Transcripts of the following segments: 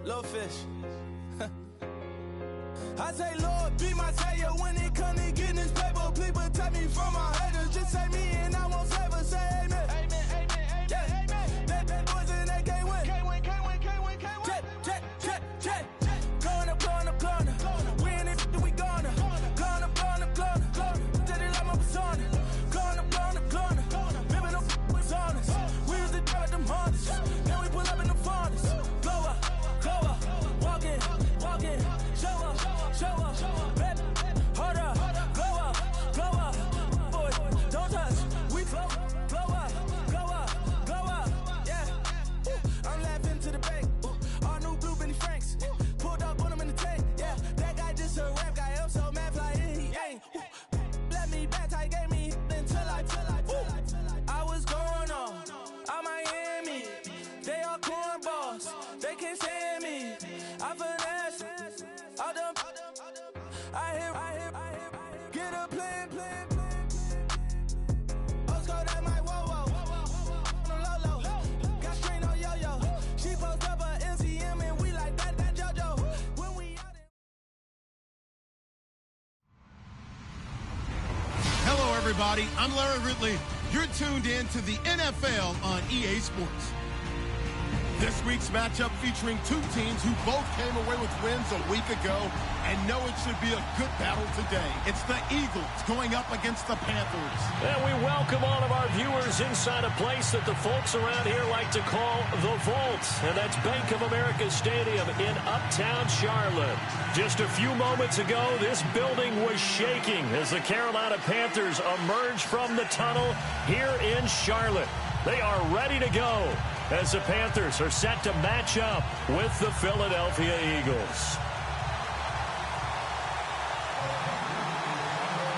Little fish. I say, Lord, be my savior when it comes to getting this paper. Please protect me from my haters. Just say me and I won't favor. Say amen. Amen, amen, amen, yeah. Amen. Bad boys and they can't win. Can't win, can't win, can't win, can't win. Check. Going up. We in it, we gonna. Going up. Did it like my persona. Going up. Ripping up was honest. We used to drive them Hondas. Then we pull up in the Fondas. Glow up. Walk in. Show up. Bet. Hold up. Glow up. Boy, don't touch. We flow. Glow up. Yeah. I'm laughing to the bank. All new blue Benny Franks. Pulled up on him in the tank. Yeah. That guy just a rap guy. I'm so mad fly in. He ain't. Let me back. I gave me until I. I was going on. I'm Miami. They all cornballs. They can't stand me. I finesse. All them. I hear. Get a plan. Let's go that my whoa. Low. Got strain on yo. She post up a MCM and we like that JoJo. When we out in. Hello, everybody. I'm Larry Ridley. You're tuned in to the NFL on EA Sports. This week's matchup featuring two teams who both came away with wins a week ago and know it should be a good battle today. It's the Eagles going up against the Panthers. And we welcome all of our viewers inside a place that the folks around here like to call the Vault. And that's Bank of America Stadium in Uptown Charlotte. Just a few moments ago, this building was shaking as the Carolina Panthers emerged from the tunnel here in Charlotte. They are ready to go as the Panthers are set to match up with the Philadelphia Eagles.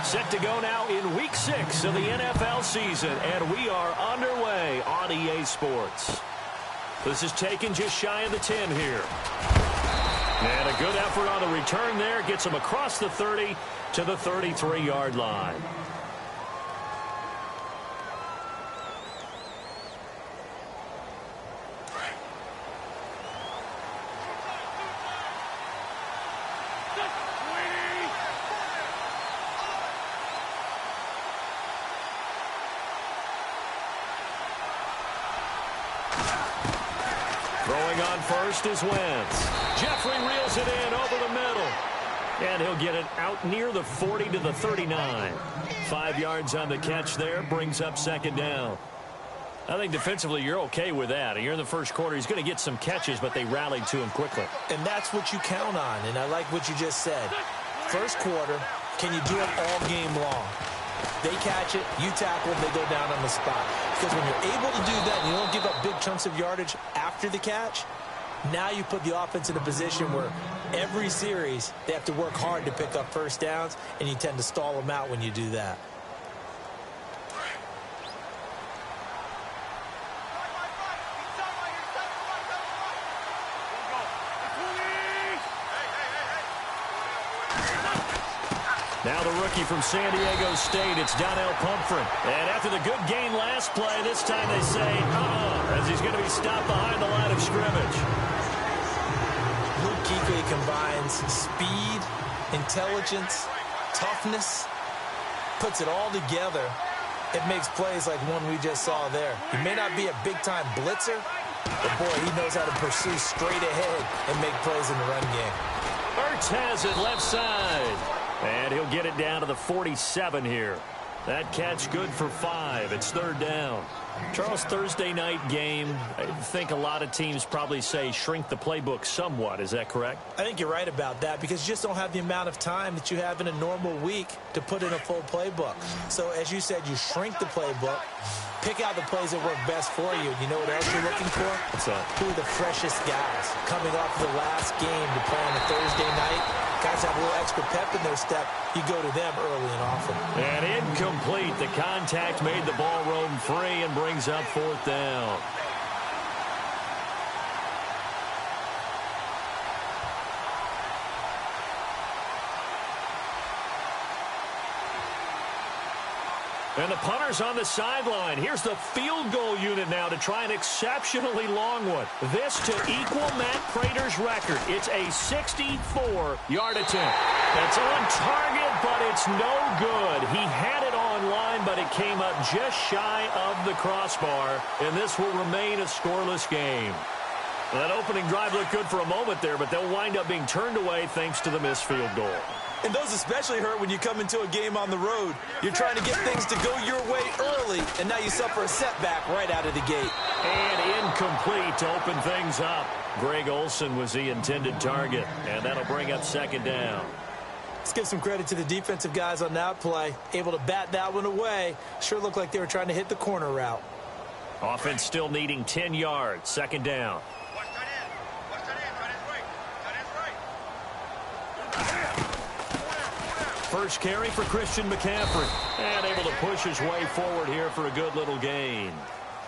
Set to go now in Week 6 of the NFL season, and we are underway on EA Sports. This is taken just shy of the 10 here. And a good effort on the return there gets him across the 30 to the 33-yard line. Throwing on first is Wentz. Jeffrey reels it in over the middle. And he'll get it out near the 40 to the 39. 5 yards on the catch there. Brings up second down. I think defensively you're okay with that. You're in the first quarter. He's going to get some catches, but they rallied to him quickly. And that's what you count on. And I like what you just said. First quarter, can you do it all game long? They catch it, you tackle, they go down on the spot. Because when you're able to do that and you don't give up big chunks of yardage after the catch, now you put the offense in a position where every series they have to work hard to pick up first downs, and you tend to stall them out when you do that. Now the rookie from San Diego State, it's Donnell Pumphrey. And after the good gain last play, this time they say, as he's going to be stopped behind the line of scrimmage. Luke Kuechly combines speed, intelligence, toughness, puts it all together. It makes plays like one we just saw there. He may not be a big-time blitzer, but boy, he knows how to pursue straight ahead and make plays in the run game. Ertz has it left side. And he'll get it down to the 47 here. That catch good for 5. It's third down. Charles, Thursday night game, I think a lot of teams probably say shrink the playbook somewhat. Is that correct? I think you're right about that because you just don't have the amount of time that you have in a normal week to put in a full playbook. So as you said, you shrink the playbook, pick out the plays that work best for you. You know what else you're looking for? What's that? Who are the freshest guys coming off the last game to play on a Thursday night? Guys have a little extra pep in their step. You go to them early and often. And incomplete. The contact made the ball roam free and brings up fourth down. And the punter's on the sideline. Here's the field goal unit now to try an exceptionally long one. This to equal Matt Prater's record. It's a 64-yard attempt. That's on target, but it's no good. He had it on line, but it came up just shy of the crossbar, and this will remain a scoreless game. That opening drive looked good for a moment there, but they'll wind up being turned away thanks to the missed field goal. And those especially hurt when you come into a game on the road. You're trying to get things to go your way early, and now you suffer a setback right out of the gate. And incomplete to open things up. Greg Olsen was the intended target, and that'll bring up second down. Let's give some credit to the defensive guys on that play. Able to bat that one away. Sure looked like they were trying to hit the corner route. Offense still needing 10 yards. Second down. First carry for Christian McCaffrey. And able to push his way forward here for a good little gain.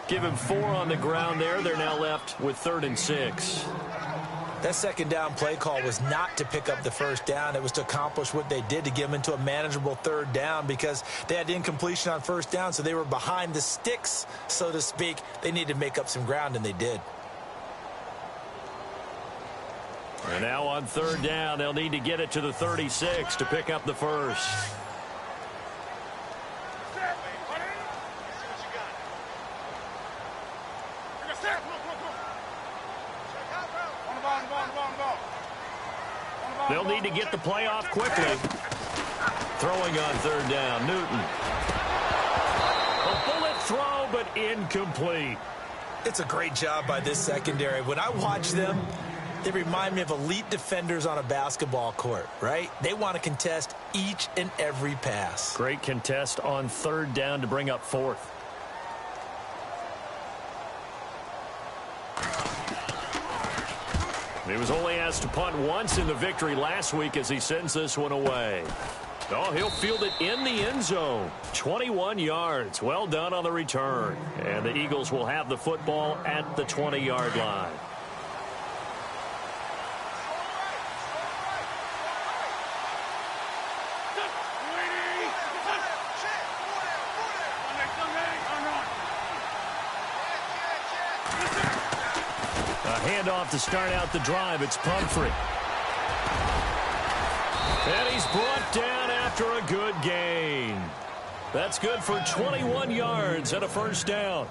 Give him 4 on the ground there. They're now left with 3rd and 6. That second down play call was not to pick up the first down. It was to accomplish what they did, to get them into a manageable 3rd down, because they had incompletion on first down, so they were behind the sticks, so to speak. They needed to make up some ground, and they did. And now on 3rd down, they'll need to get it to the 36 to pick up the first. They'll need to get the play off quickly. Throwing on 3rd down, Newton. A bullet throw, but incomplete. It's a great job by this secondary. When I watch them, they remind me of elite defenders on a basketball court, right? They want to contest each and every pass. Great contest on 3rd down to bring up 4th. He was only asked to punt once in the victory last week as he sends this one away. Oh, he'll field it in the end zone. 21 yards. Well done on the return. And the Eagles will have the football at the 20-yard line. Handoff to start out the drive. It's Pumphrey. And he's brought down after a good gain. That's good for 21 yards and a first down.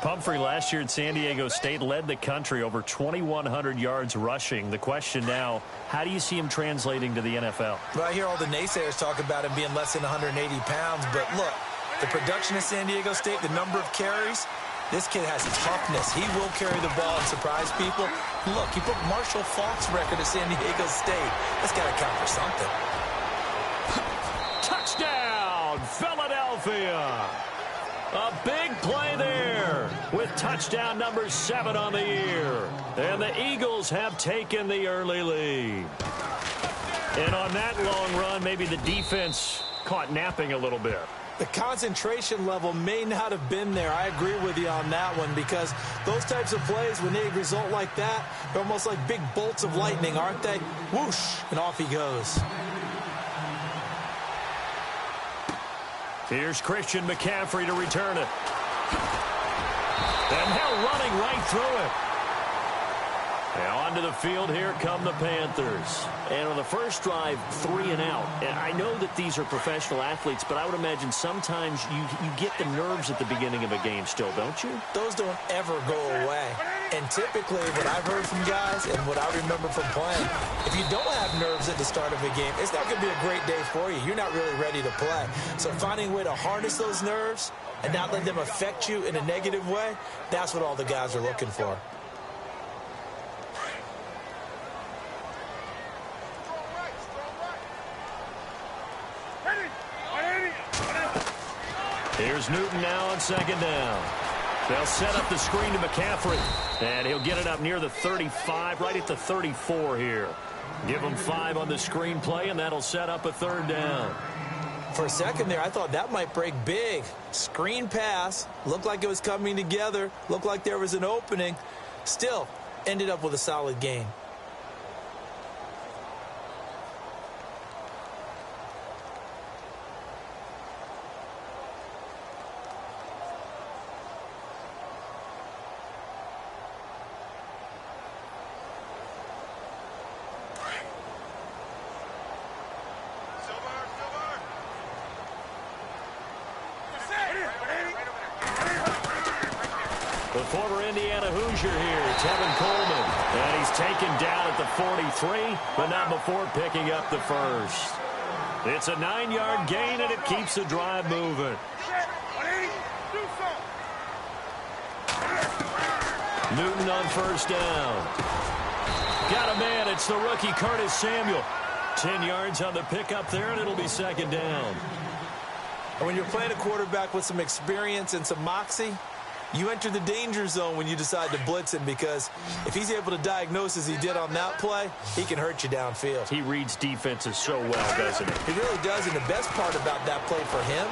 Pumphrey last year at San Diego State led the country over 2,100 yards rushing. The question now, how do you see him translating to the NFL? Well, I hear all the naysayers talk about him being less than 180 pounds, but look, the production at San Diego State, the number of carries, this kid has toughness. He will carry the ball and surprise people. Look, he broke Marshall Faulk's record at San Diego State. That's got to count for something. Touchdown, Philadelphia. A big play there with touchdown number 7 on the year. And the Eagles have taken the early lead. And on that long run, maybe the defense caught napping a little bit. The concentration level may not have been there. I agree with you on that one, because those types of plays, when they result like that, they're almost like big bolts of lightning, aren't they? Whoosh, and off he goes. Here's Christian McCaffrey to return it. And they're running right through it. Now onto the field, here come the Panthers. And on the first drive, 3 and out. And I know that these are professional athletes, but I would imagine sometimes you get the nerves at the beginning of a game still, don't you? Those don't ever go away. And typically, what I've heard from guys and what I remember from playing, if you don't have nerves at the start of a game, it's not going to be a great day for you. You're not really ready to play. So finding a way to harness those nerves and not let them affect you in a negative way, that's what all the guys are looking for. Here's Newton now on second down. They'll set up the screen to McCaffrey. And he'll get it up near the 35, right at the 34 here. Give him 5 on the screen play, and that'll set up a 3rd down. For a second there, I thought that might break big. Screen pass. Looked like it was coming together. Looked like there was an opening. Still, ended up with a solid gain. The former Indiana Hoosier here, Tevin Coleman. And he's taken down at the 43, but not before picking up the first. It's a 9-yard gain, and it keeps the drive moving. Newton on first down. Got a man. It's the rookie, Curtis Samuel. 10 yards on the pickup there, and it'll be second down. And when you're playing a quarterback with some experience and some moxie, you enter the danger zone when you decide to blitz him, because if he's able to diagnose as he did on that play, he can hurt you downfield. He reads defenses so well, doesn't he? He really does, and the best part about that play for him,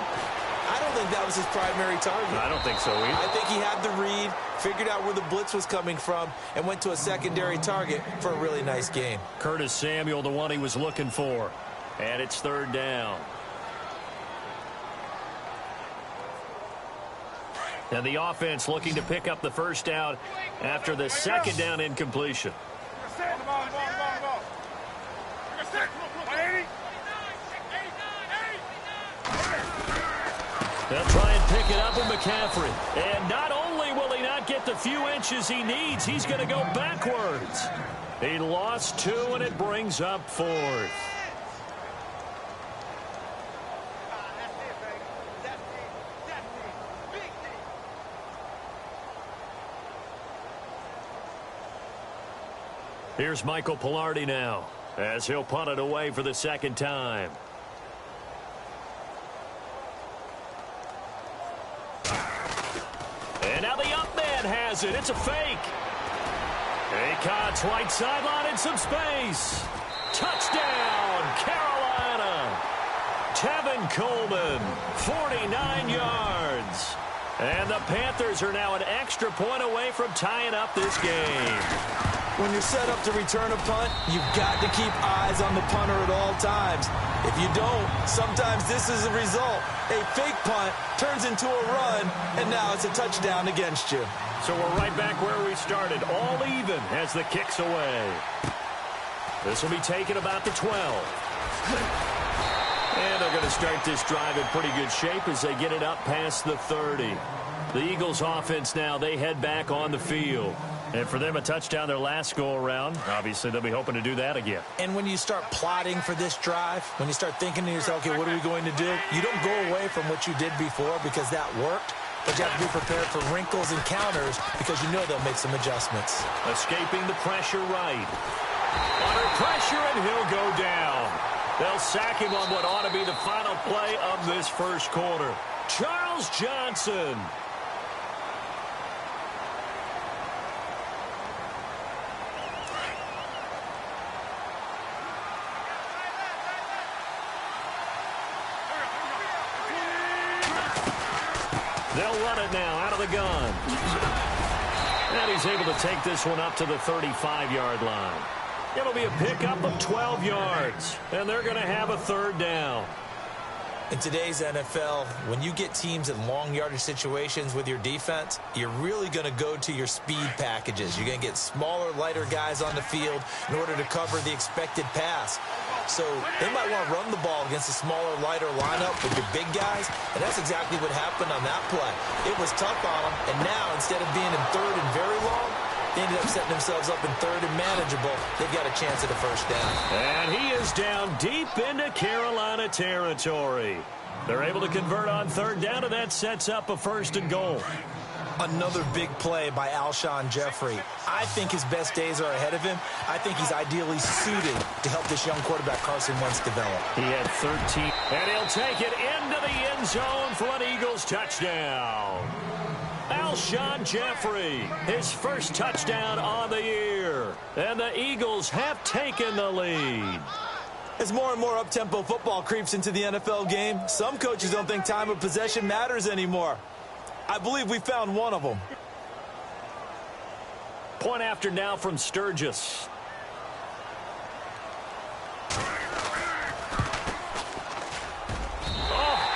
I don't think that was his primary target. I don't think so either. I think he had the read, figured out where the blitz was coming from, and went to a secondary target for a really nice gain. Curtis Samuel, the one he was looking for. And it's third down. And the offense looking to pick up the first down after the second down incompletion. They'll try and pick it up with McCaffrey. And not only will he not get the few inches he needs, he's going to go backwards. He lost 2, and it brings up 4th. Here's Michael Pilardi now, as he'll punt it away for the second time. And now the up man has it. It's a fake. Acott's right sideline in some space. Touchdown, Carolina. Tevin Coleman, 49 yards. And the Panthers are now an extra point away from tying up this game. When you're set up to return a punt, you've got to keep eyes on the punter at all times. If you don't, sometimes this is the result. A fake punt turns into a run, and now it's a touchdown against you. So we're right back where we started, all even as the kick's away. This will be taken about the 12. And they're going to start this drive in pretty good shape as they get it up past the 30. The Eagles offense now, they head back on the field. And for them, a touchdown their last go-around. Obviously, they'll be hoping to do that again. And when you start plotting for this drive, when you start thinking to yourself, okay, what are we going to do? You don't go away from what you did before because that worked. But you have to be prepared for wrinkles and counters because you know they'll make some adjustments. Escaping the pressure right. Under pressure, and he'll go down. They'll sack him on what ought to be the final play of this first quarter. Charles Johnson. They'll run it now out of the gun. And he's able to take this one up to the 35-yard line. It'll be a pickup of 12 yards, and they're going to have a third down. In today's NFL, when you get teams in long yardage situations with your defense, you're really going to go to your speed packages. You're going to get smaller, lighter guys on the field in order to cover the expected pass. So they might want to run the ball against a smaller, lighter lineup with your big guys, and that's exactly what happened on that play. It was tough on them, and now instead of being in third and very long, they ended up setting themselves up in third and manageable. They've got a chance at a first down. And he is down deep into Carolina territory. They're able to convert on third down, and that sets up a first and goal. Another big play by Alshon Jeffrey. I think his best days are ahead of him. I think he's ideally suited to help this young quarterback Carson Wentz develop. He had 13, and he'll take it into the end zone for an Eagles touchdown. Alshon Jeffrey, his first touchdown on the year. And the Eagles have taken the lead. As more and more up-tempo football creeps into the NFL game, some coaches don't think time of possession matters anymore. I believe we found one of them. Point after now from Sturgis.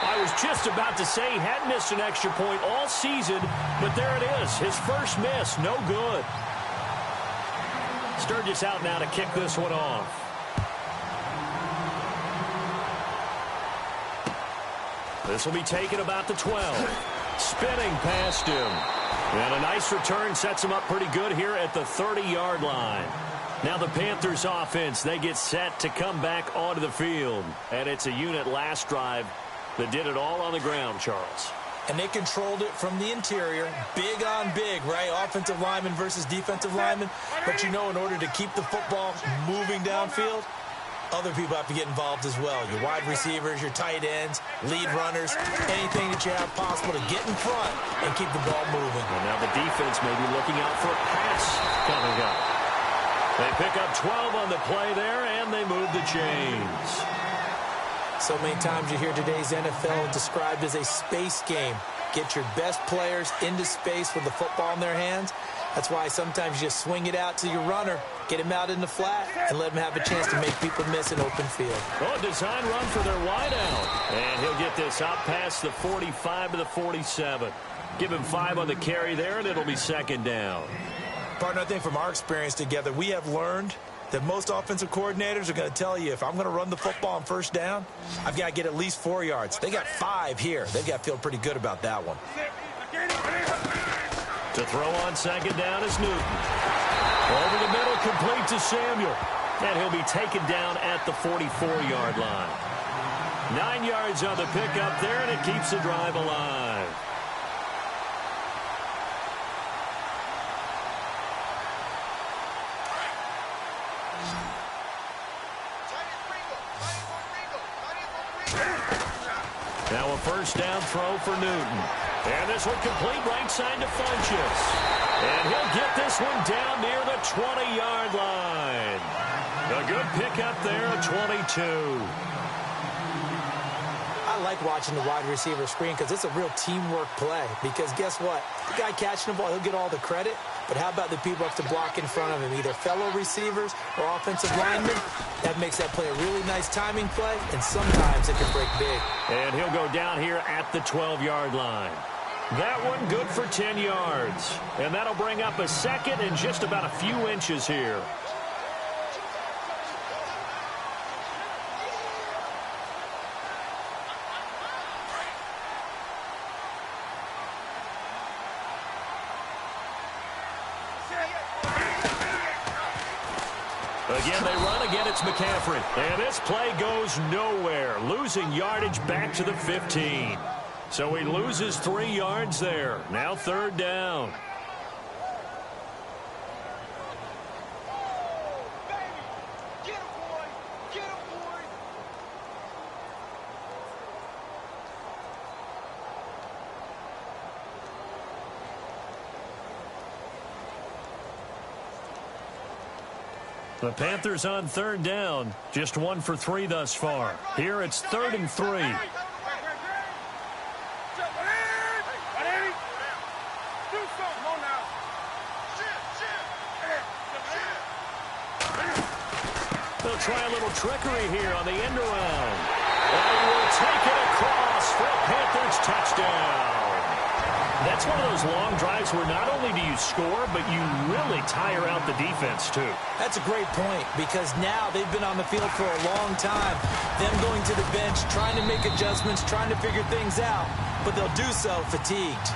I was just about to say he hadn't missed an extra point all season, but there it is. His first miss, no good. Sturgis out now to kick this one off. This will be taken about the 12. Spinning past him. And a nice return sets them up pretty good here at the 30-yard line. Now the Panthers offense, they get set to come back onto the field. And it's a unit last drive that did it all on the ground, Charles. And they controlled it from the interior, big on big, right? Offensive lineman versus defensive lineman. But you know, in order to keep the football moving downfield, other people have to get involved as well. Your wide receivers, your tight ends, lead runners, anything that you have possible to get in front and keep the ball moving. And now the defense may be looking out for a pass coming up. They pick up 12 on the play there, and they move the chains. So many times you hear today's NFL described as a space game. Get your best players into space with the football in their hands. That's why sometimes you just swing it out to your runner, get him out in the flat, and let him have a chance to make people miss an open field. Oh, design run for their wideout. And he'll get this out past the 45 to the 47. Give him 5 on the carry there, and it'll be second down. Partner, I think from our experience together, we have learned that most offensive coordinators are going to tell you, if I'm going to run the football on first down, I've got to get at least 4 yards. They got 5 here. They've got to feel pretty good about that one. To throw on second down is Newton. Over the middle, complete to Samuel. And he'll be taken down at the 44-yard line. 9 yards on the pickup there, and it keeps the drive alive. Now a first down throw for Newton. And this one complete right side to Funchess. And he'll get this one down near the 20-yard line. A good pickup there at 22. I like watching the wide receiver screen because it's a real teamwork play. Because guess what? The guy catching the ball, he'll get all the credit. But how about the people have to block in front of him, either fellow receivers or offensive linemen? That makes that play a really nice timing play, and sometimes it can break big. And he'll go down here at the 12-yard line. That one good for 10 yards. And that'll bring up a second and just about a few inches here. Again, they run. Again, it's McCaffrey. And this play goes nowhere. Losing yardage back to the 15. So he loses 3 yards there. Now third down. The Panthers on third down. Just 1 for 3 thus far. Here it's 3rd and 3. They'll try a little trickery here on the end around. And he will take it across for a Panthers touchdown. That's one of those long drives where not only do you score, but you really tire out the defense, too. That's a great point, because now they've been on the field for a long time. Them going to the bench, trying to make adjustments, trying to figure things out, but they'll do so fatigued.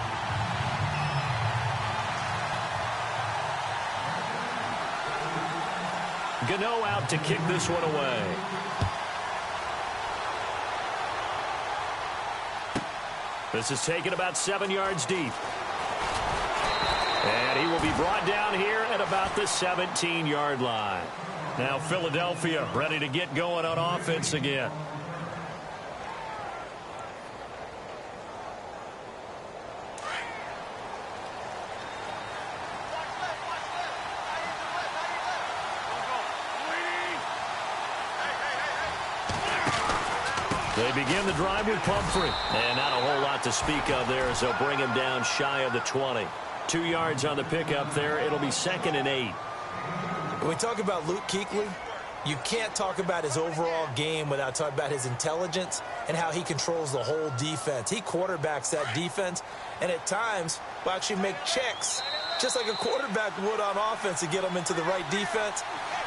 Gano out to kick this one away. This is taken about 7 yards deep. And he will be brought down here at about the 17-yard line. Now Philadelphia ready to get going on offense again. They begin the drive with Pumphrey. And not a whole lot to speak of there as they'll bring him down shy of the 20. 2 yards on the pickup there. It'll be 2nd and 8. When we talk about Luke Kuechly, you can't talk about his overall game without talking about his intelligence and how he controls the whole defense. He quarterbacks that defense, and at times will actually make checks, just like a quarterback would on offense, to get them into the right defense.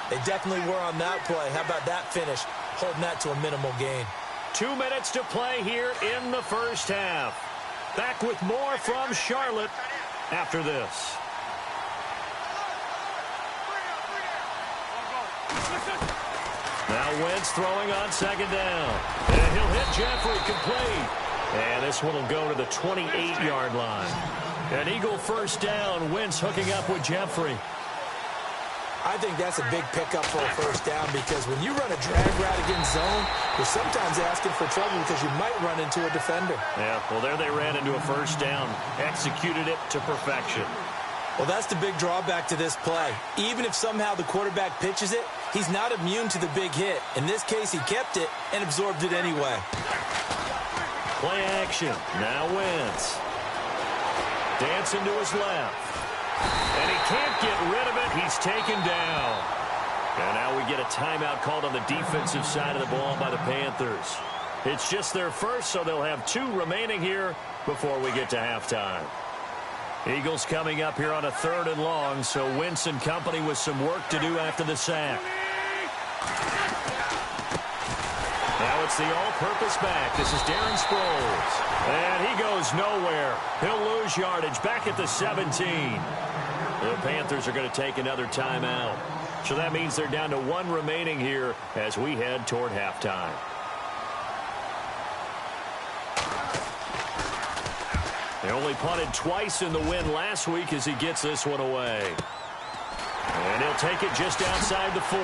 They definitely were on that play. How about that finish, holding that to a minimal gain? 2 minutes to play here in the first half. Back with more from Charlotte after this. Now Wentz throwing on second down. And he'll hit Jeffrey complete. And this one will go to the 28-yard line. An Eagle first down. Wentz hooking up with Jeffrey. I think that's a big pickup for a first down because when you run a drag route against zone, you're sometimes asking for trouble because you might run into a defender. Yeah, well, there they ran into a first down. Executed it to perfection. Well, that's the big drawback to this play. Even if somehow the quarterback pitches it, he's not immune to the big hit. In this case, he kept it and absorbed it anyway. Play action. Now Wentz. Dancing to his left. And he can't get rid of it. He's taken down. And now we get a timeout called on the defensive side of the ball by the Panthers. It's just their first, so they'll have 2 remaining here before we get to halftime. Eagles coming up here on a 3rd and long, so Wentz and company with some work to do after the sack. Now it's the all-purpose back. This is Darren Sproles. And he goes nowhere. He'll lose yardage back at the 17. The Panthers are going to take another timeout. So that means they're down to 1 remaining here as we head toward halftime. They only punted twice in the win last week as he gets this one away. And he'll take it just outside the 40.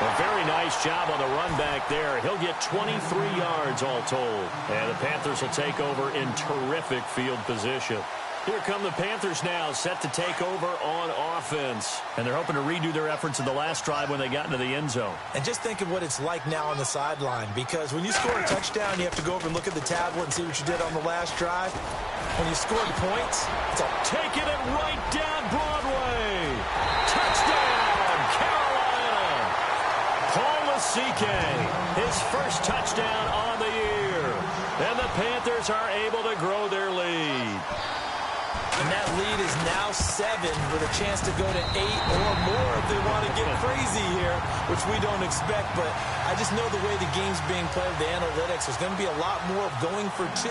A very nice job on the run back there. He'll get 23 yards all told. And the Panthers will take over in terrific field position. Here come the Panthers now, set to take over on offense. And they're hoping to redo their efforts in the last drive when they got into the end zone. And just think of what it's like now on the sideline. Because when you score a touchdown, you have to go over and look at the tablet and see what you did on the last drive. When you scored points, it's all taking it right down Broadway. Touchdown, Carolina. Paul Lasike, his first touchdown on the year. And the Panthers are able to grow their lead. And that lead is now 7 with a chance to go to 8 or more if they want to get crazy here, which we don't expect. But I just know the way the game's being played with the analytics, there's going to be a lot more of going for 2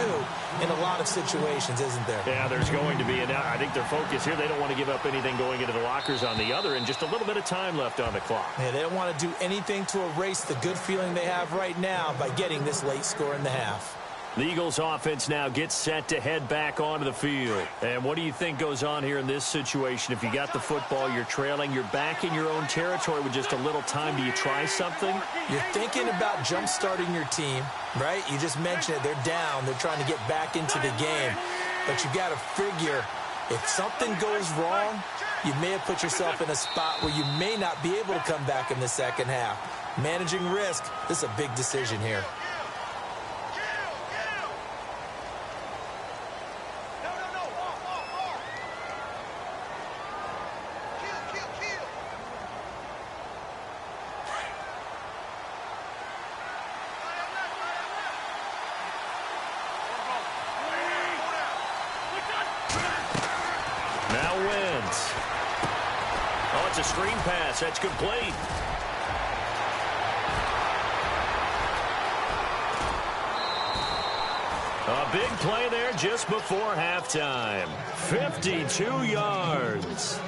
in a lot of situations, isn't there? Yeah, there's going to be. And I think their focus here, they don't want to give up anything going into the lockers on the other, and just a little bit of time left on the clock. Yeah, they don't want to do anything to erase the good feeling they have right now by getting this late score in the half. The Eagles offense now gets set to head back onto the field. And what do you think goes on here in this situation? If you got the football, you're trailing, you're back in your own territory with just a little time. Do you try something? You're thinking about jump-starting your team, right? You just mentioned it. They're down. They're trying to get back into the game. But you got to figure if something goes wrong, you may have put yourself in a spot where you may not be able to come back in the second half. Managing risk, this is a big decision here. Now Wentz. Oh, it's a screen pass. That's complete. A big play there just before halftime. 52 yards.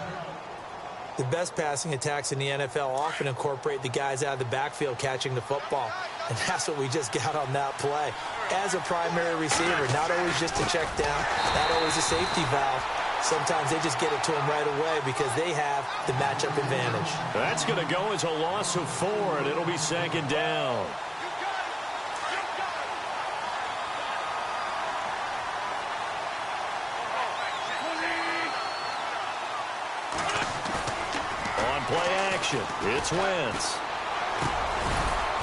The best passing attacks in the NFL often incorporate the guys out of the backfield catching the football. And that's what we just got on that play. As a primary receiver, not always just a check down, not always a safety valve. Sometimes they just get it to him right away because they have the matchup advantage. That's going to go as a loss of 4, and it'll be second down. On play action, it's Wentz.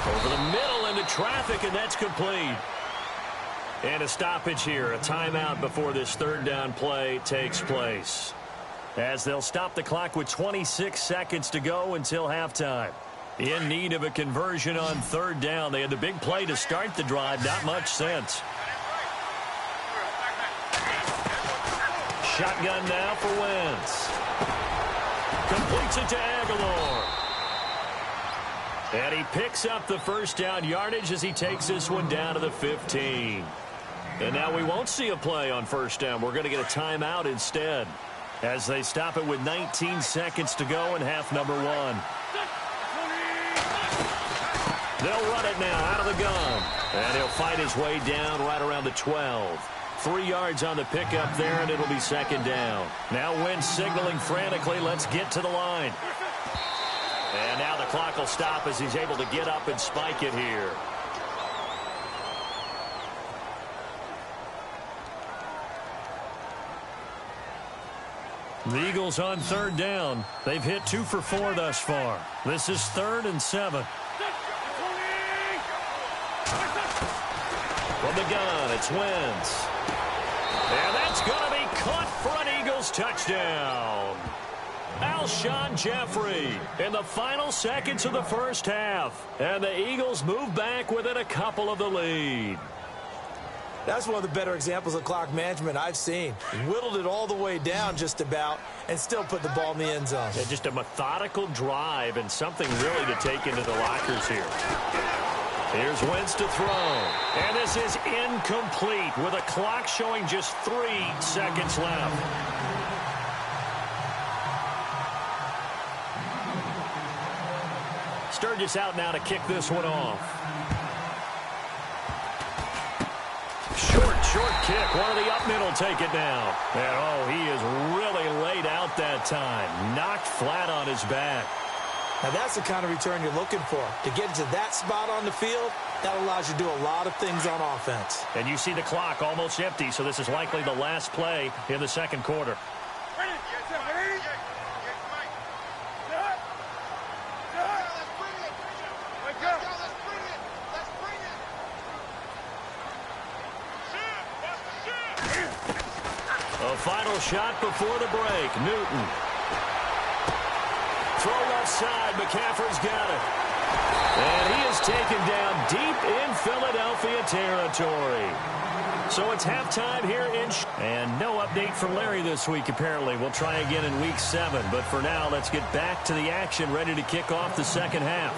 Over the middle into traffic, and that's complete. And a stoppage here, a timeout before this third down play takes place. As they'll stop the clock with 26 seconds to go until halftime. In need of a conversion on third down. They had the big play to start the drive, not much sense. Shotgun now for Wentz. Completes it to Aguilar. And he picks up the first down yardage as he takes this one down to the 15. And now we won't see a play on first down. We're going to get a timeout instead as they stop it with 19 seconds to go in half number 1. They'll run it now out of the gun. And he'll fight his way down right around the 12. 3 yards on the pickup there, and it'll be second down. Now Wentz signaling frantically, let's get to the line. And now the clock will stop as he's able to get up and spike it here. The Eagles on third down. They've hit 2 for 4 thus far. This is 3rd and 7. From the gun, it's Wentz. And that's going to be caught for an Eagles touchdown. Alshon Jeffrey in the final seconds of the first half. And the Eagles move back within a couple of the lead. That's one of the better examples of clock management I've seen. Whittled it all the way down just about and still put the ball in the end zone. Yeah, just a methodical drive and something really to take into the lockers here. Here's Wentz to throw. And this is incomplete with a clock showing just 3 seconds left. Sturgis out now to kick this one off. Short kick. One of the up middle take it down. And, oh, he is really laid out that time. Knocked flat on his back. Now, that's the kind of return you're looking for. To get to that spot on the field, that allows you to do a lot of things on offense. And you see the clock almost empty, so this is likely the last play in the second quarter. A final shot before the break. Newton. Throw left side. McCaffrey's got it. And he is taken down deep in Philadelphia territory. So it's halftime here in... And no update from Larry this week, apparently. We'll try again in week 7. But for now, let's get back to the action, ready to kick off the second half.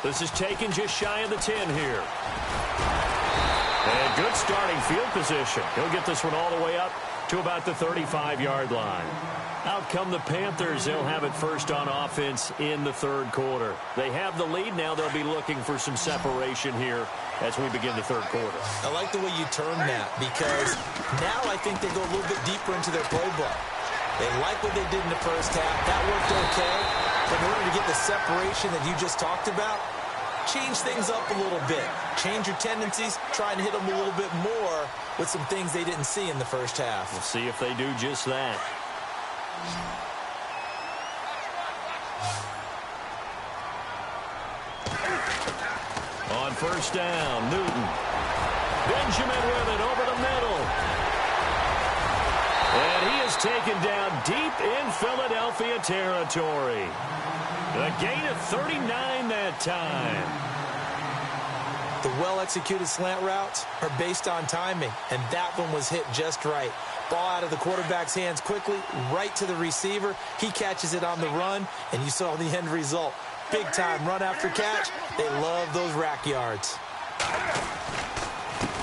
This is taken just shy of the 10 here. And good starting field position. He'll get this one all the way up to about the 35-yard line. Out come the Panthers. They'll have it first on offense in the third quarter. They have the lead now. They'll be looking for some separation here as we begin the third quarter. I like the way you term that because now I think they go a little bit deeper into their playbook. They like what they did in the first half. That worked okay. But in order to get the separation that you just talked about, change things up a little bit. Change your tendencies. Try and hit them a little bit more with some things they didn't see in the first half. We'll see if they do just that. On first down, Newton. Benjamin with it over the middle. And he is taken down deep in Philadelphia territory. A gain of 39 that time. The well-executed slant routes are based on timing, and that one was hit just right. Ball out of the quarterback's hands quickly, right to the receiver. He catches it on the run, and you saw the end result. Big-time run after catch. They love those rack yards.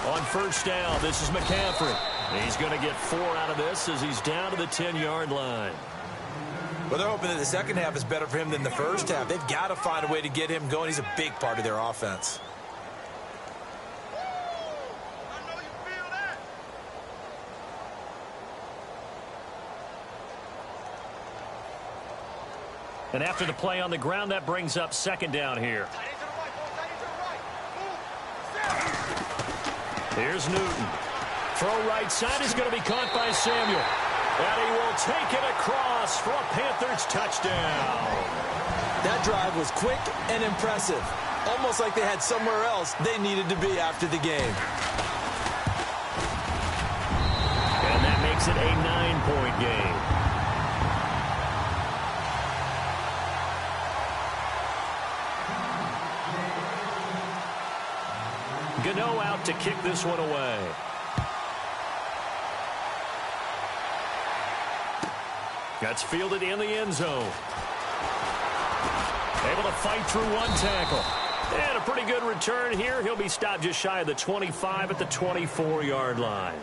On first down, this is McCaffrey. He's going to get 4 out of this as he's down to the 10-yard line. Well, they're hoping that the second half is better for him than the first half. They've got to find a way to get him going. He's a big part of their offense. And after the play on the ground, that brings up second down here. Here's Newton. Throw right side is going to be caught by Samuel. And he will take it across for a Panthers touchdown. That drive was quick and impressive. Almost like they had somewhere else they needed to be after the game. And that makes it a 9-point game. Gano out to kick this one away. That's fielded in the end zone. Able to fight through one tackle. And a pretty good return here. He'll be stopped just shy of the 25 at the 24-yard line.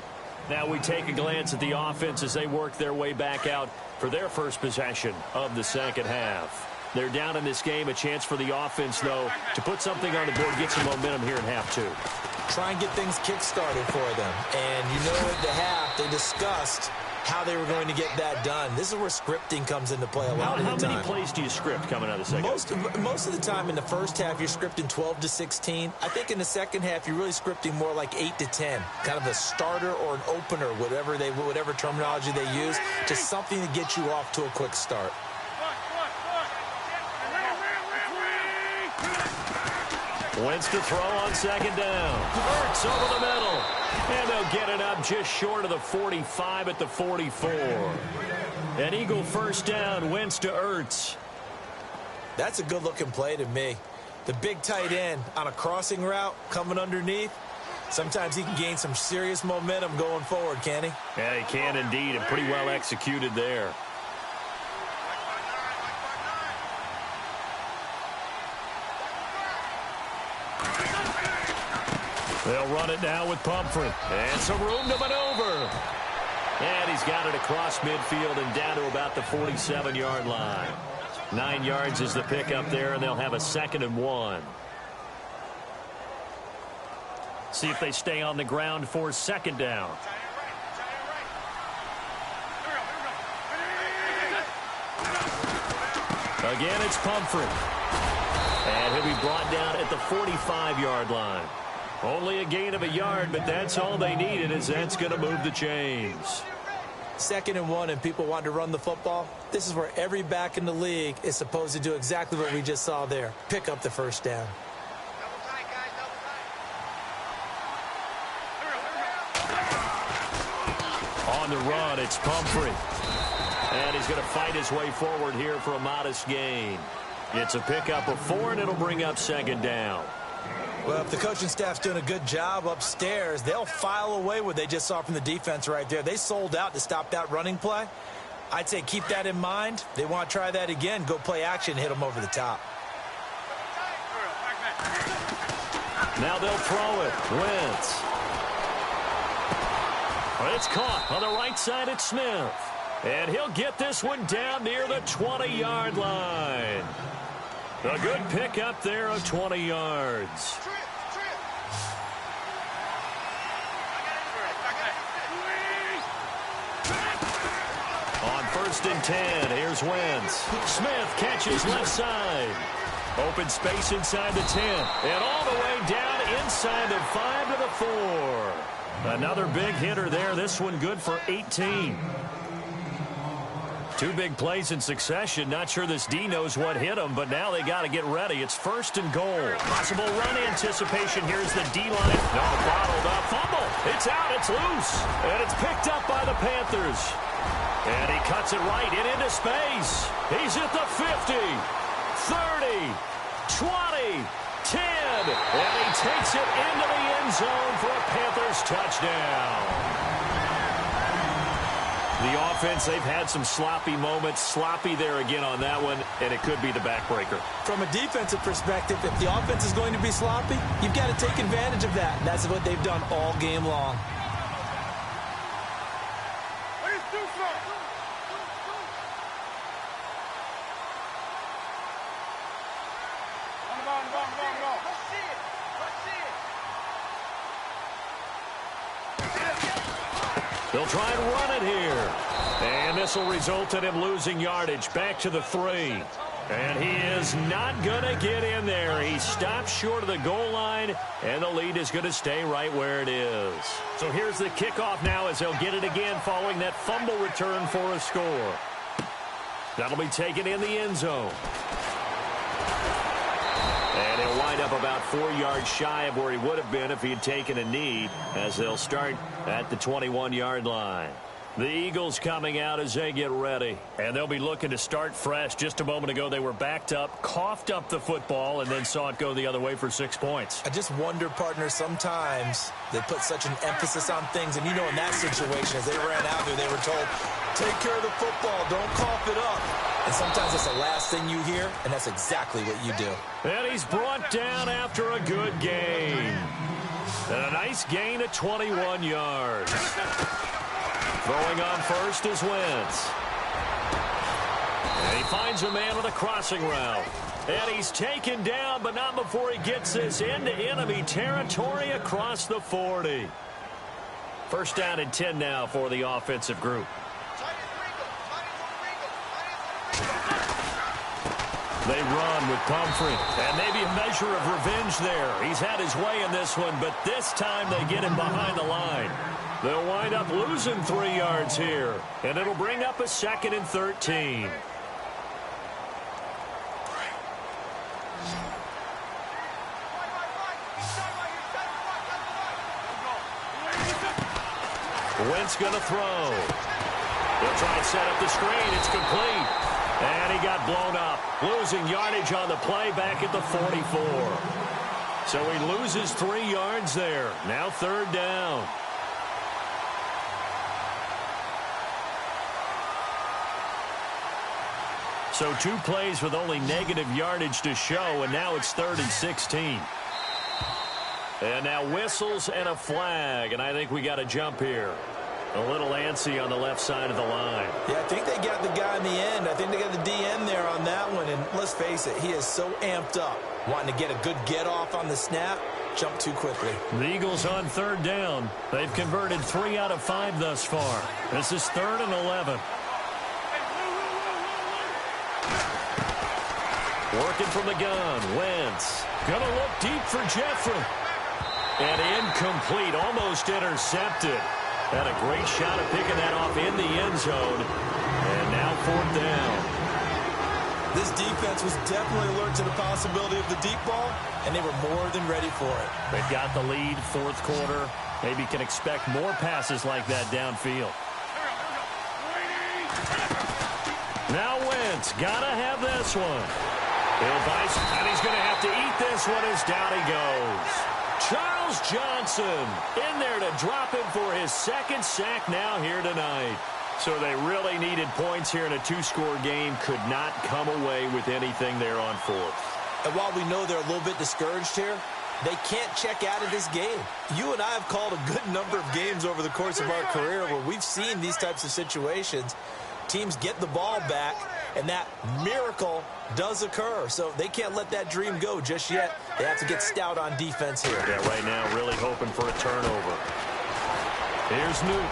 Now we take a glance at the offense as they work their way back out for their first possession of the second half. They're down in this game. A chance for the offense, though, to put something on the board, get some momentum here in half two. Try and get things kick-started for them. And you know at the half, they discussed how they were going to get that done. This is where scripting comes into play a lot of the time. How many plays do you script coming out of the second half? Most of the time in the first half, you're scripting 12 to 16. I think in the second half, you're really scripting more like 8 to 10. Kind of a starter or an opener, whatever terminology they use. Just something to get you off to a quick start. Wentz to throw on second down. Hurts over the middle. And they'll get it up just short of the 45 at the 44. An Eagle first down, Wentz to Ertz. That's a good-looking play to me. The big tight end on a crossing route coming underneath. Sometimes he can gain some serious momentum going forward, can he? Yeah, he can indeed, and pretty well executed there. They'll run it now with Pumphrey. And some room to maneuver. And he's got it across midfield and down to about the 47-yard line. 9 yards is the pickup there, and they'll have a 2nd and 1. See if they stay on the ground for second down. Again, it's Pumphrey. And he'll be brought down at the 45-yard line. Only a gain of a yard, but that's all they needed, as that's going to move the chains. 2nd and 1, and people want to run the football. This is where every back in the league is supposed to do exactly what we just saw there. Pick up the first down. On the run, it's Pumphrey. And he's going to fight his way forward here for a modest gain. It's a pickup of 4, and it'll bring up second down. Well, if the coaching staff's doing a good job upstairs, they'll file away what they just saw from the defense right there. They sold out to stop that running play. I'd say keep that in mind. They want to try that again. Go play action, hit them over the top. Now they'll throw it. Wentz. It's caught on the right side at Smith. And he'll get this one down near the 20-yard line. A good pickup there of 20 yards. On 1st and 10, here's Wentz. Smith catches left side. Open space inside the 10. And all the way down inside the 5 to the 4. Another big hitter there. This one good for 18. 2 big plays in succession. Not sure this D knows what hit him, but now they got to get ready. It's 1st and goal. Possible run anticipation. Here's the D-line. No, bottled up. Fumble. It's out. It's loose. And it's picked up by the Panthers. And he cuts it right into space. He's at the 50, 30, 20, 10. And he takes it into the end zone for a Panthers touchdown. The offense, they've had some sloppy moments. Sloppy there again on that one, and it could be the backbreaker. From a defensive perspective, if the offense is going to be sloppy, you've got to take advantage of that. And that's what they've done all game long. They'll try and run it here. And this will result in him losing yardage back to the 3. And he is not going to get in there. He stops short of the goal line, and the lead is going to stay right where it is. So here's the kickoff now as they'll get it again following that fumble return for a score. That'll be taken in the end zone. And he'll wind up about 4 yards shy of where he would have been if he had taken a knee, as they'll start at the 21-yard line. The Eagles coming out as they get ready. And they'll be looking to start fresh. Just a moment ago, they were backed up, coughed up the football, and then saw it go the other way for 6 points. I just wonder, partner, sometimes they put such an emphasis on things. And, you know, in that situation, as they ran out there, they were told, take care of the football, don't cough it up. And sometimes that's the last thing you hear, and that's exactly what you do. And he's brought down after a good gain. And a nice gain of 21 yards. Throwing on first is Wentz. And he finds a man on a crossing route. And he's taken down, but not before he gets this into enemy territory across the 40. First down and 10 now for the offensive group. They run with Pumphrey, and maybe a measure of revenge there. He's had his way in this one, but this time they get him behind the line. They'll wind up losing 3 yards here, and it'll bring up a 2nd and 13. Wentz going to throw. He'll try and set up the screen. It's complete. And he got blown up. Losing yardage on the play back at the 44. So he loses 3 yards there. Now 3rd down. So 2 plays with only negative yardage to show, and now it's 3rd and 16. And now whistles and a flag, and I think we got a jump here. A little antsy on the left side of the line. Yeah, I think they got the guy in the end. I think they got the DN there on that one. And let's face it, he is so amped up, wanting to get a good get-off on the snap, jump too quickly. The Eagles on 3rd down. They've converted 3 out of 5 thus far. This is 3rd and 11. Working from the gun, Wentz. Gonna look deep for Jeffrey. And incomplete, almost intercepted. Had a great shot at picking that off in the end zone. And now 4th down. This defense was definitely alert to the possibility of the deep ball, and they were more than ready for it. They've got the lead, 4th quarter. Maybe can expect more passes like that downfield. Now Wentz, gotta have this one. And he's going to have to eat this one as down he goes. Charles Johnson in there to drop him for his 2nd sack now here tonight. So they really needed points here in a 2-score game. Could not come away with anything there on 4th. And while we know they're a little bit discouraged here, they can't check out of this game. You and I have called a good number of games over the course of our career where we've seen these types of situations. Teams get the ball back, and that miracle does occur. So they can't let that dream go just yet. They have to get stout on defense here. Yeah, right now really hoping for a turnover. Here's Newton.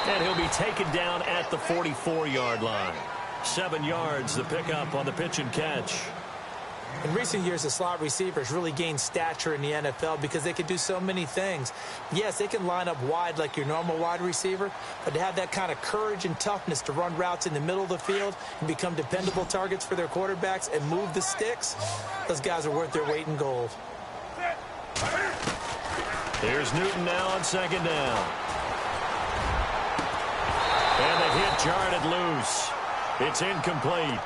And he'll be taken down at the 44-yard line. 7 yards the pickup on the pitch and catch. In recent years, the slot receivers really gained stature in the NFL because they can do so many things. Yes, they can line up wide like your normal wide receiver, but to have that kind of courage and toughness to run routes in the middle of the field and become dependable targets for their quarterbacks and move the sticks, those guys are worth their weight in gold. Here's Newton now on 2nd down. And the hit jarred it loose. It's incomplete.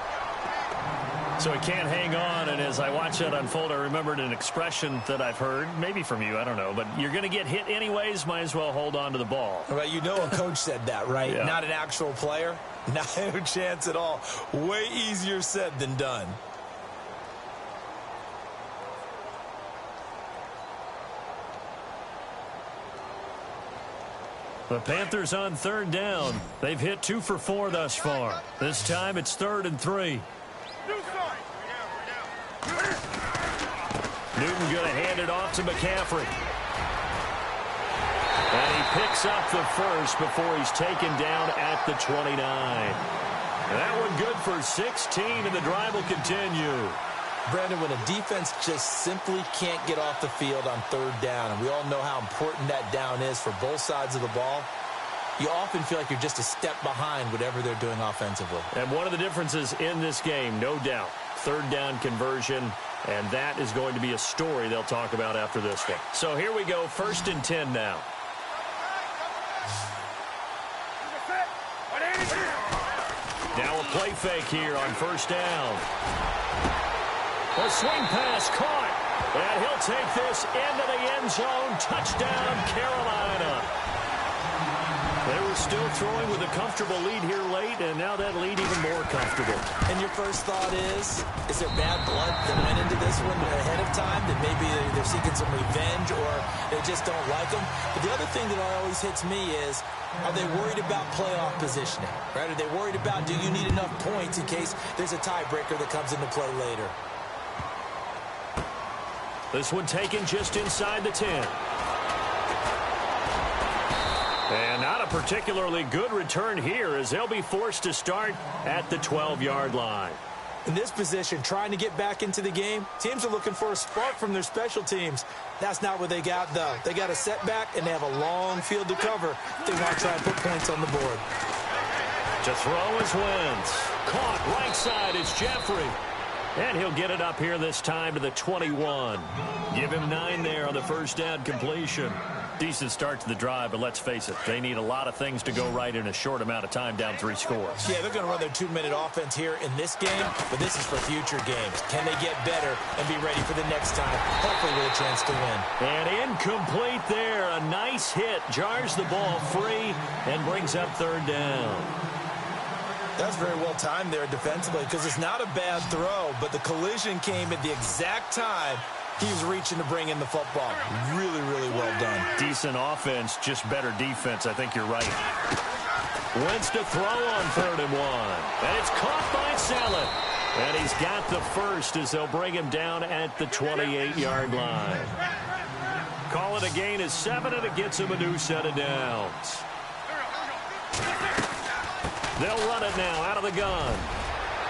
So he can't hang on, and as I watch that unfold, I remembered an expression that I've heard, maybe from you, I don't know, but you're going to get hit anyways, might as well hold on to the ball. Well, you know a coach said that, right? Yeah. Not an actual player. No chance at all. Way easier said than done. The Panthers on 3rd down. They've hit 2 for 4 thus far. This time it's 3rd and 3. Newton going to hand it off to McCaffrey. And he picks up the first before he's taken down at the 29. And that one good for 16, and the drive will continue. Brandon, when a defense just simply can't get off the field on 3rd down, and we all know how important that down is for both sides of the ball, you often feel like you're just a step behind whatever they're doing offensively. And one of the differences in this game, no doubt, 3rd down conversion, and that is going to be a story they'll talk about after this one. So here we go, 1st and 10 now. Now a play fake here on 1st down. A swing pass caught, and he'll take this into the end zone. Touchdown, Carolina. They were still throwing with a comfortable lead here late, and now that lead even more comfortable. And your first thought is there bad blood that went into this one ahead of time, that maybe they're seeking some revenge or they just don't like them? But the other thing that always hits me is, are they worried about playoff positioning? Right? Are they worried about, do you need enough points in case there's a tiebreaker that comes into play later? This one taken just inside the 10. And not a particularly good return here, as they'll be forced to start at the 12-yard line. In this position, trying to get back into the game, teams are looking for a spark from their special teams. That's not what they got, though. They got a setback, and they have a long field to cover if they want to try and put points on the board. To throw is Wentz. Caught right side is Jeffrey. And he'll get it up here this time to the 21. Give him 9 there on the first down completion. Decent start to the drive, but let's face it, they need a lot of things to go right in a short amount of time, down 3 scores. Yeah, they're going to run their 2-minute offense here in this game, but this is for future games. Can they get better and be ready for the next time, hopefully with a chance to win? And incomplete there. A nice hit. Jars the ball free and brings up 3rd down. That's very well timed there defensively, because it's not a bad throw, but the collision came at the exact time he was reaching to bring in the football. Really, really well done. Decent offense, just better defense. I think you're right. Wentz to throw on 3rd and 1. And it's caught by Saleh. And he's got the first as they'll bring him down at the 28-yard line. Call it a gain of 7, and it gets him a new set of downs. They'll run it now out of the gun.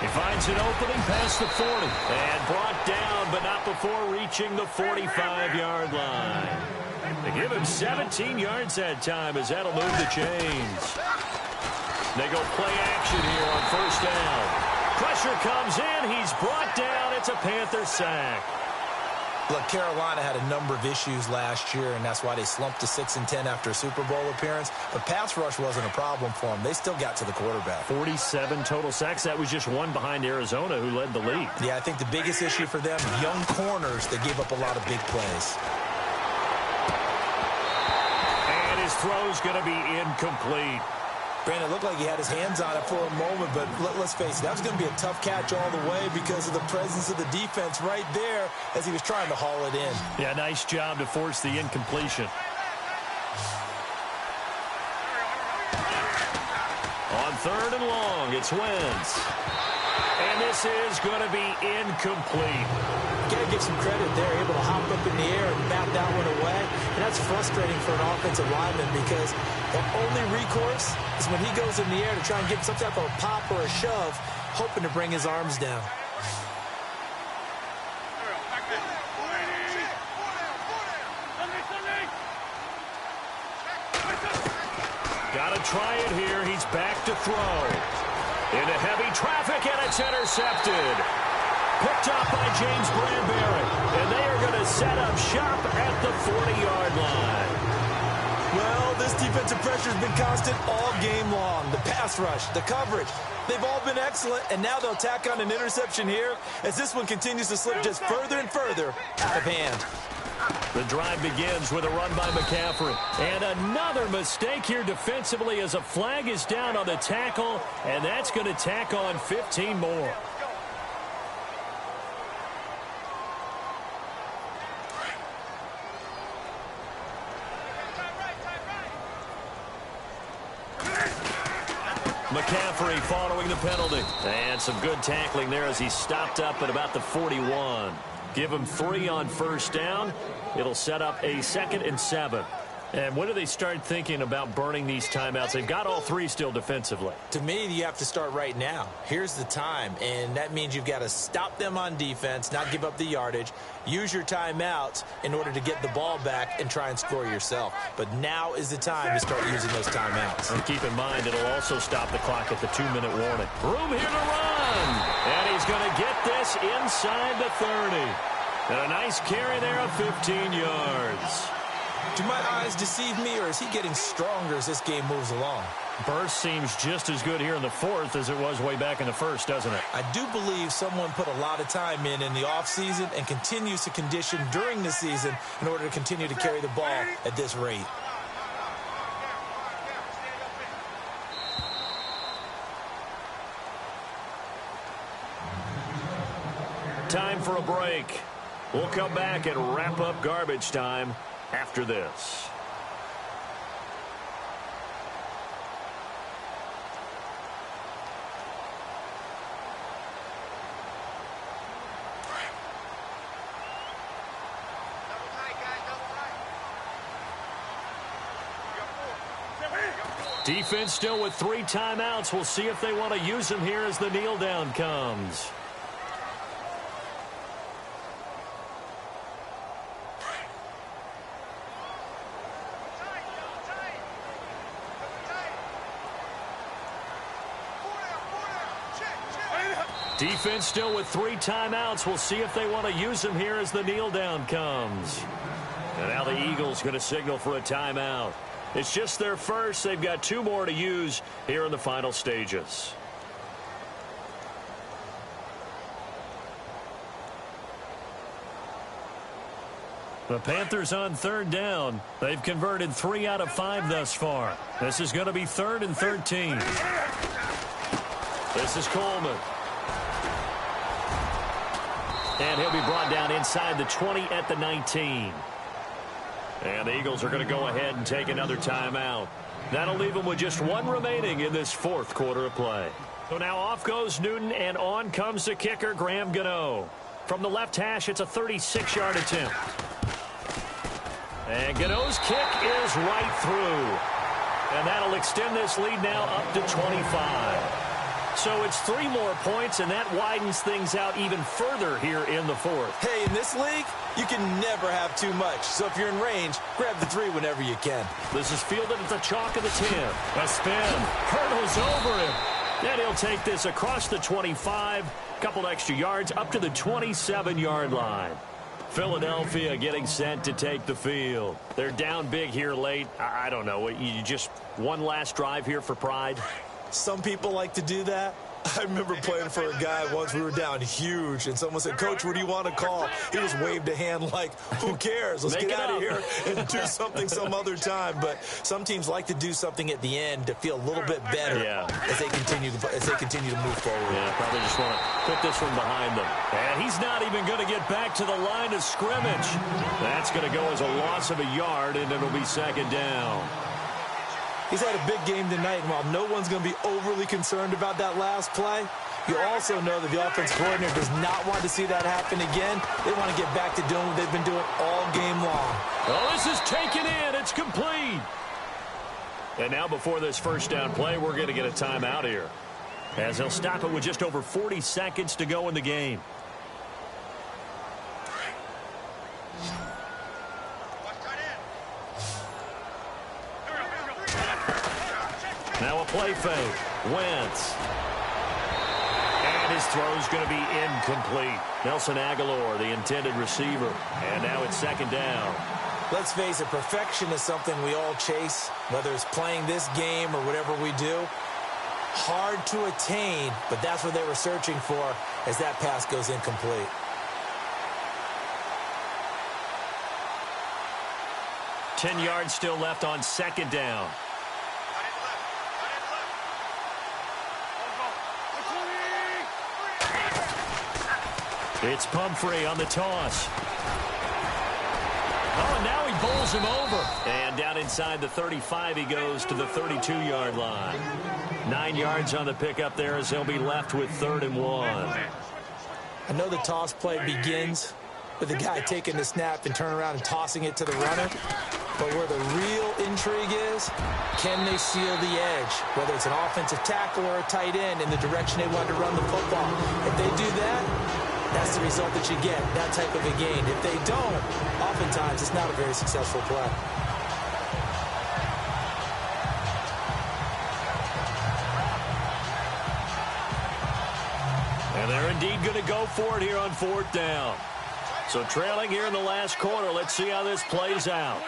He finds an opening past the 40 and brought down, but not before reaching the 45-yard line. They give him 17 yards that time, as that'll move the chains. They go play action here on 1st down. Pressure comes in. He's brought down. It's a Panther sack. Look, Carolina had a number of issues last year, and that's why they slumped to 6-10 after a Super Bowl appearance. But pass rush wasn't a problem for them. They still got to the quarterback. 47 total sacks. That was just one behind Arizona, who led the league. Yeah, I think the biggest issue for them, young corners that gave up a lot of big plays. And his throw's going to be incomplete. Brandon, it looked like he had his hands on it for a moment, but let's face it, that was going to be a tough catch all the way because of the presence of the defense right there as he was trying to haul it in. Yeah, nice job to force the incompletion. On 3rd and long, it's Wentz. And this is going to be incomplete. Got to give some credit there, able to hop up in the air and bat that one away. And that's frustrating for an offensive lineman because their only recourse is when he goes in the air to try and get some type of a pop or a shove, hoping to bring his arms down. Got to try it here. He's back to throw. Into heavy traffic, and it's intercepted. Picked up by James Bradbury. And they are going to set up shop at the 40-yard line. Well, this defensive pressure has been constant all game long. The pass rush, the coverage, they've all been excellent. And now they'll tack on an interception here as this one continues to slip just further and further out of hand. The drive begins with a run by McCaffrey. And another mistake here defensively as a flag is down on the tackle, and that's going to tack on 15 more. McCaffrey following the penalty. And some good tackling there as he stopped up at about the 41. Give him 3 on 1st down. It'll set up a 2nd and 7. And when do they start thinking about burning these timeouts? They've got all 3 still defensively. To me, you have to start right now. Here's the time, and that means you've got to stop them on defense, not give up the yardage, use your timeouts in order to get the ball back and try and score yourself. But now is the time to start using those timeouts. And keep in mind, it'll also stop the clock at the 2-minute warning. Room here to run. And he's going to get this inside the 30. And a nice carry there of 15 yards. Do my eyes deceive me, or is he getting stronger as this game moves along? Burst seems just as good here in the 4th as it was way back in the 1st, doesn't it? I do believe someone put a lot of time in the offseason and continues to condition during the season in order to continue to carry the ball at this rate. time for a break. We'll come back and wrap up garbage time after this. Defense still with 3 timeouts. We'll see if they want to use them here as the kneel down comes. Defense still with 3 timeouts. We'll see if they want to use them here as the kneel down comes. And now the Eagles going to signal for a timeout. It's just their first. They've got 2 more to use here in the final stages. The Panthers on 3rd down. They've converted 3 out of 5 thus far. This is going to be 3rd and 13. This is Coleman. And he'll be brought down inside the 20 at the 19. And the Eagles are going to go ahead and take another timeout. That'll leave them with just 1 remaining in this 4th quarter of play. So now off goes Newton, and on comes the kicker, Graham Gano. From the left hash, it's a 36-yard attempt. And Gano's kick is right through. And that'll extend this lead now up to 25. So it's 3 more points, and that widens things out even further here in the 4th. Hey, in this league, you can never have too much. So if you're in range, grab the 3 whenever you can. This is fielded at the chalk of the 10. A spin. Hurdles over him. Then he'll take this across the 25. Couple extra yards up to the 27-yard line. Philadelphia getting set to take the field. They're down big here late. I don't know. You just one last drive here for pride? Some people like to do that. I remember playing for a guy once. We were down huge, and someone said, "Coach, what do you want to call?" He just waved a hand like, who cares? Let's get out of here and do something some other time. But some teams like to do something at the end to feel a little bit better as they continue to move forward. Yeah, probably just want to put this one behind them. And he's not even going to get back to the line of scrimmage. That's going to go as a loss of a yard, and it'll be 2nd down. He's had a big game tonight, and while no one's going to be overly concerned about that last play, you also know that the offensive coordinator does not want to see that happen again. They want to get back to doing what they've been doing all game long. Oh, this is taken in. It's complete. And now before this 1st down play, we're going to get a timeout here, as they'll stop it with just over 40 seconds to go in the game. Now a play fake. Wentz. And his throw's going to be incomplete. Nelson Aguilar, the intended receiver. And now it's 2nd down. Let's face it, perfection is something we all chase, whether it's playing this game or whatever we do. Hard to attain, but that's what they were searching for as that pass goes incomplete. Ten yards still left on 2nd down. It's Pumphrey on the toss. Oh, and now he bowls him over. And down inside the 35, he goes to the 32-yard line. 9 yards on the pickup there as he'll be left with 3rd and 1. I know the toss play begins with the guy taking the snap and turning around and tossing it to the runner. But where the real intrigue is, can they seal the edge? Whether it's an offensive tackle or a tight end in the direction they want to run the football. If they do that, that's the result that you get, that type of a gain. If they don't, oftentimes it's not a very successful play. And they're indeed going to go for it here on 4th down. So trailing here in the last quarter, let's see how this plays out.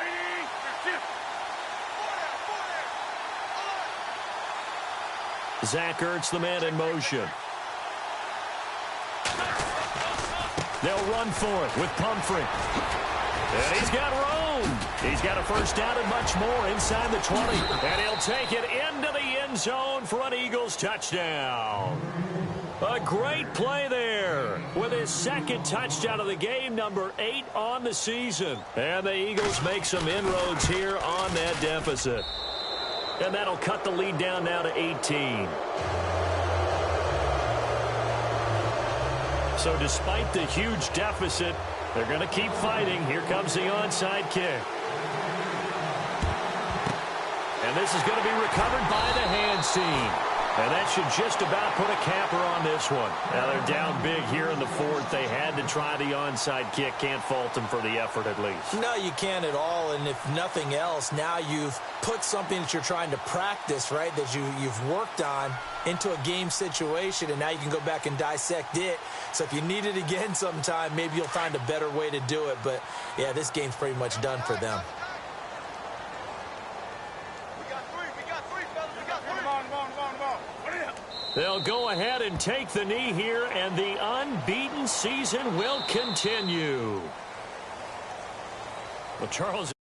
Zach Ertz, the man in motion. They'll run for it with Pumphrey. And he's got room. He's got a 1st down and much more inside the 20. And he'll take it into the end zone for an Eagles touchdown. A great play there with his second touchdown of the game, number 8 on the season. And the Eagles make some inroads here on that deficit. And that'll cut the lead down now to 18. So despite the huge deficit, they're going to keep fighting. Here comes the onside kick. And this is going to be recovered by the hands team. And that should just about put a capper on this one. Now they're down big here in the fourth. They had to try the onside kick. Can't fault them for the effort at least. No, you can't at all. And if nothing else, now you've put something that you're trying to practice, right, that you've worked on into a game situation, and now you can go back and dissect it. So if you need it again sometime, maybe you'll find a better way to do it. But, yeah, this game's pretty much done for them. They'll go ahead and take the knee here, and the unbeaten season will continue. Well, Charles,